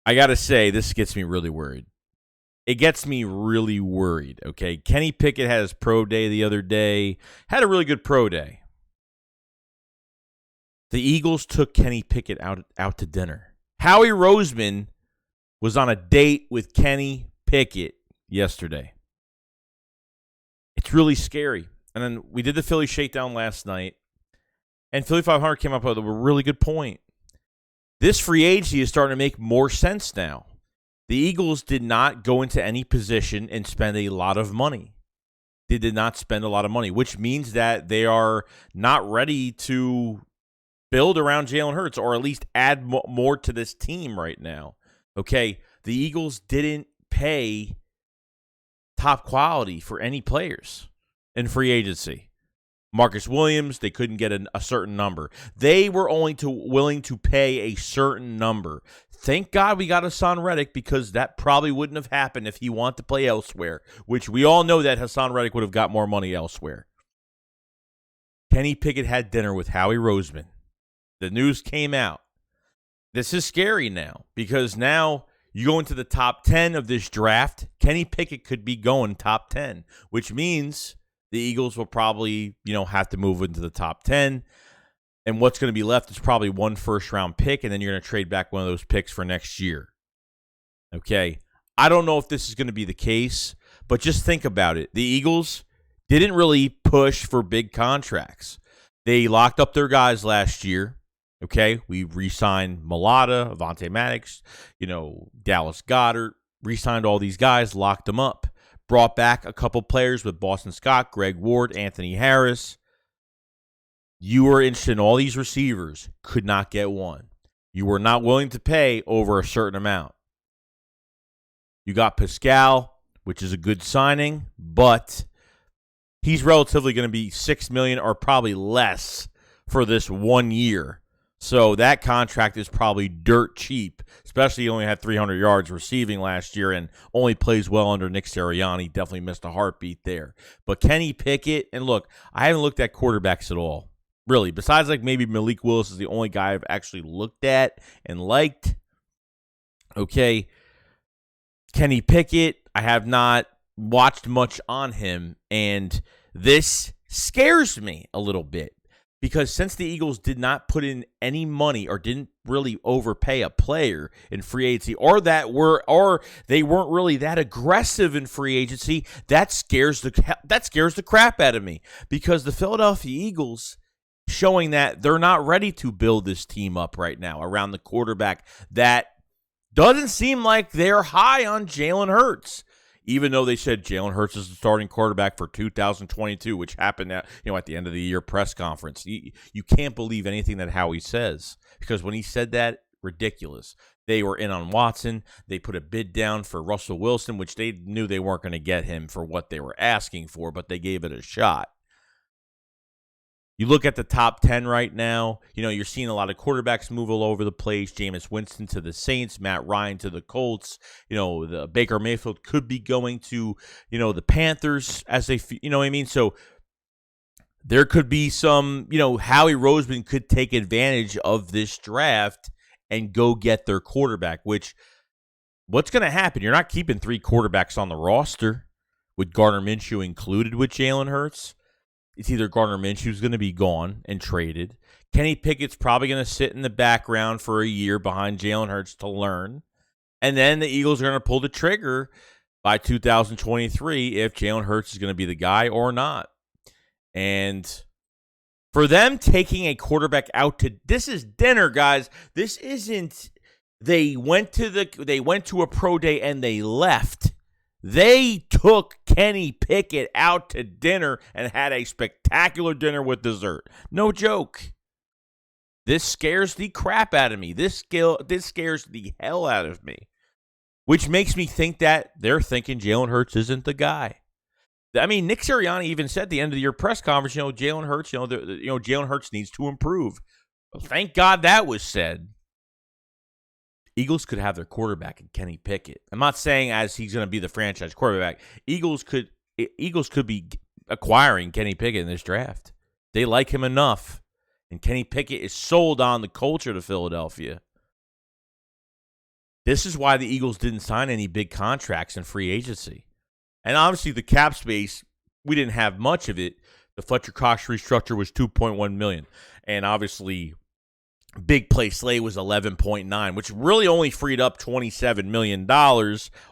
I got to say, this gets me really worried. It gets me really worried, okay? Kenny Pickett had his pro day the other day, had a really good pro day. The Eagles took Kenny Pickett out to dinner. Howie Roseman was on a date with Kenny Pickett yesterday. It's really scary. And then we did the Philly shakedown last night, and Philly 500 came up with a really good point. This free agency is starting to make more sense now. The Eagles did not go into any position and spend a lot of money. They did not spend a lot of money, which means that they are not ready to build around Jalen Hurts or at least add more to this team right now. Okay, the Eagles didn't pay top quality for any players in free agency. Marcus Williams, they couldn't get a certain number. They were only willing to pay a certain number. Thank God we got Hassan Reddick, because that probably wouldn't have happened if he wanted to play elsewhere, which we all know that Hassan Reddick would have got more money elsewhere. Kenny Pickett had dinner with Howie Roseman. The news came out. This is scary now, because now you go into the top 10 of this draft. Kenny Pickett could be going top 10, which means the Eagles will probably, have to move into the top 10. And what's going to be left is probably one first-round pick, and then you're going to trade back one of those picks for next year. Okay? I don't know if this is going to be the case, but just think about it. The Eagles didn't really push for big contracts. They locked up their guys last year. Okay? We re-signed Mulata, Avonte Maddox, Dallas Goedert, re-signed all these guys, locked them up. Brought back a couple players with Boston Scott, Greg Ward, Anthony Harris. You were interested in all these receivers, could not get one. You were not willing to pay over a certain amount. You got Pascal, which is a good signing, but he's relatively going to be $6 million or probably less for this 1 year. So that contract is probably dirt cheap, especially he only had 300 yards receiving last year and only plays well under Nick Sirianni. Definitely missed a heartbeat there. But Kenny Pickett, and look, I haven't looked at quarterbacks at all, really. Besides maybe Malik Willis is the only guy I've actually looked at and liked. Okay, Kenny Pickett, I have not watched much on him, and this scares me a little bit. Because since the Eagles did not put in any money or didn't really overpay a player in free agency, or they weren't really that aggressive in free agency, that scares the crap out of me. Because the Philadelphia Eagles showing that they're not ready to build this team up right now around the quarterback that doesn't seem like they're high on Jalen Hurts. Even though they said Jalen Hurts is the starting quarterback for 2022, which happened at the end of the year press conference. You can't believe anything that Howie says, because when he said that, ridiculous. They were in on Watson. They put a bid down for Russell Wilson, which they knew they weren't going to get him for what they were asking for, but they gave it a shot. You look at the top 10 right now, you're seeing a lot of quarterbacks move all over the place. Jameis Winston to the Saints, Matt Ryan to the Colts. The Baker Mayfield could be going to, the Panthers as they, what I mean? So there could be some, Howie Roseman could take advantage of this draft and go get their quarterback, which what's going to happen? You're not keeping 3 quarterbacks on the roster with Gardner Minshew included with Jalen Hurts. It's either Gardner Minshew's going to be gone and traded. Kenny Pickett's probably going to sit in the background for a year behind Jalen Hurts to learn. And then the Eagles are going to pull the trigger by 2023 if Jalen Hurts is going to be the guy or not. And for them taking a quarterback out to – this is dinner, guys. This isn't – they went to a pro day and they left. They took Kenny Pickett out to dinner and had a spectacular dinner with dessert. No joke. This scares the crap out of me. This scares the hell out of me, which makes me think that they're thinking Jalen Hurts isn't the guy. I mean, Nick Sirianni even said at the end of the year press conference, Jalen Hurts, Jalen Hurts needs to improve. Well, thank God that was said. Eagles could have their quarterback in Kenny Pickett. I'm not saying as he's going to be the franchise quarterback. Eagles could be acquiring Kenny Pickett in this draft. They like him enough. And Kenny Pickett is sold on the culture to Philadelphia. This is why the Eagles didn't sign any big contracts in free agency. And obviously the cap space, we didn't have much of it. The Fletcher Cox restructure was $2.1 million. And obviously Big Play Slay was 11.9, which really only freed up $27 million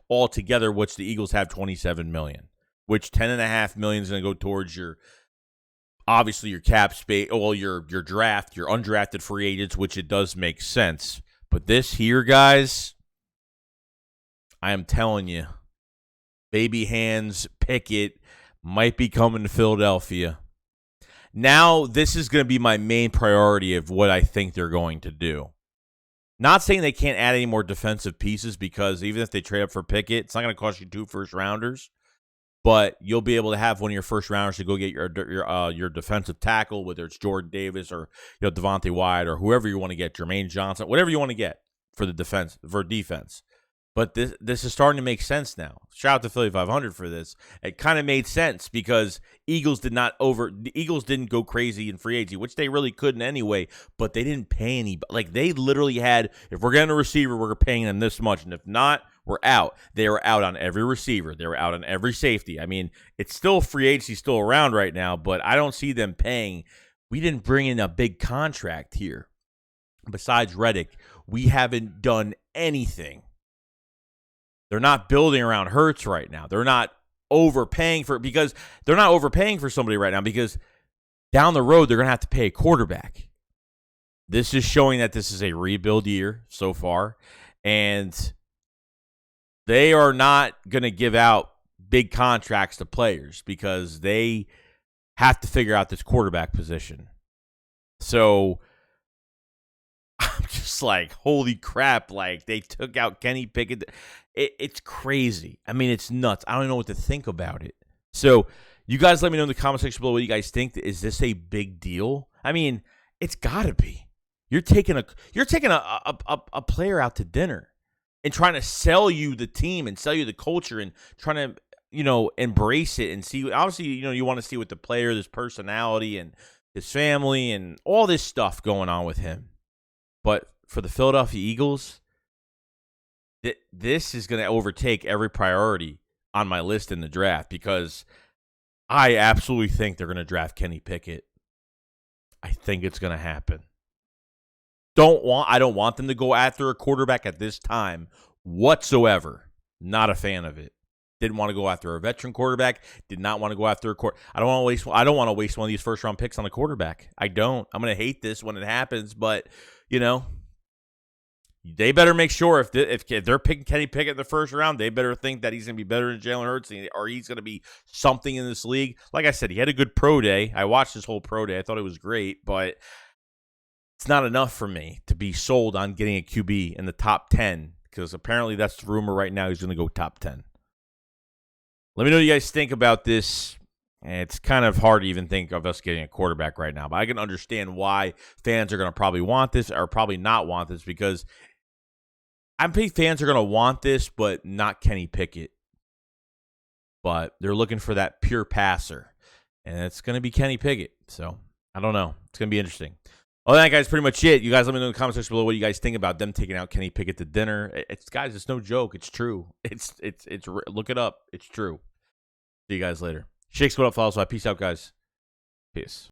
altogether, which the Eagles have $27 million, which $10.5 million is going to go towards your, obviously your cap space, well, your draft, your undrafted free agents, which it does make sense. But this here, guys, I am telling you, baby hands Pickett might be coming to Philadelphia. Now, this is going to be my main priority of what I think they're going to do. Not saying they can't add any more defensive pieces, because even if they trade up for Pickett, it's not going to cost you 2 first-rounders. But you'll be able to have one of your first-rounders to go get your defensive tackle, whether it's Jordan Davis or Devontae Wyatt or whoever you want to get, Jermaine Johnson, whatever you want to get for defense. But this is starting to make sense now. Shout out to Philly 500 for this. It kind of made sense because the Eagles didn't go crazy in free agency, which they really couldn't anyway, but they didn't pay any. Like, they literally had, if we're getting a receiver, we're paying them this much, and if not, we're out. They were out on every receiver. They were out on every safety. I mean, it's still free agency still around right now, but I don't see them paying. We didn't bring in a big contract here. Besides Reddick, we haven't done anything. They're not building around Hurts right now. They're not overpaying for somebody right now, because down the road they're going to have to pay a quarterback. This is showing that this is a rebuild year so far, and they are not going to give out big contracts to players because they have to figure out this quarterback position. So I'm just like, holy crap, like, they took out Kenny Pickett. It's crazy. I mean, it's nuts. I don't know what to think about it. So you guys let me know in the comment section below what you guys think. Is this a big deal? I mean, it's got to be. You're taking a player out to dinner and trying to sell you the team and sell you the culture and trying to, embrace it and see. Obviously, you want to see what the player, his personality and his family and all this stuff going on with him. But for the Philadelphia Eagles, this is going to overtake every priority on my list in the draft, because I absolutely think they're going to draft Kenny Pickett. I think it's going to happen. I don't want them to go after a quarterback at this time whatsoever. Not a fan of it. Didn't want to go after a veteran quarterback. Did not want to go after I don't want to waste one of these first round picks on a quarterback. I don't. I'm going to hate this when it happens, but they better make sure if they're picking Kenny Pickett in the first round, they better think that he's going to be better than Jalen Hurts, or he's going to be something in this league. Like I said, he had a good pro day. I watched his whole pro day. I thought it was great, but it's not enough for me to be sold on getting a QB in the top 10, because apparently that's the rumor right now. He's going to go top 10. Let me know what you guys think about this. It's kind of hard to even think of us getting a quarterback right now, but I can understand why fans are going to probably want this or probably not want this, because I think fans are going to want this, but not Kenny Pickett. But they're looking for that pure passer, and it's going to be Kenny Pickett. So I don't know. It's going to be interesting. Well, that, guys, pretty much it. You guys let me know in the comment section below what you guys think about them taking out Kenny Pickett to dinner. Guys, it's no joke. It's true. It's look it up. It's true. See you guys later. SHAKESQUAD up, follow. So peace out, guys. Peace.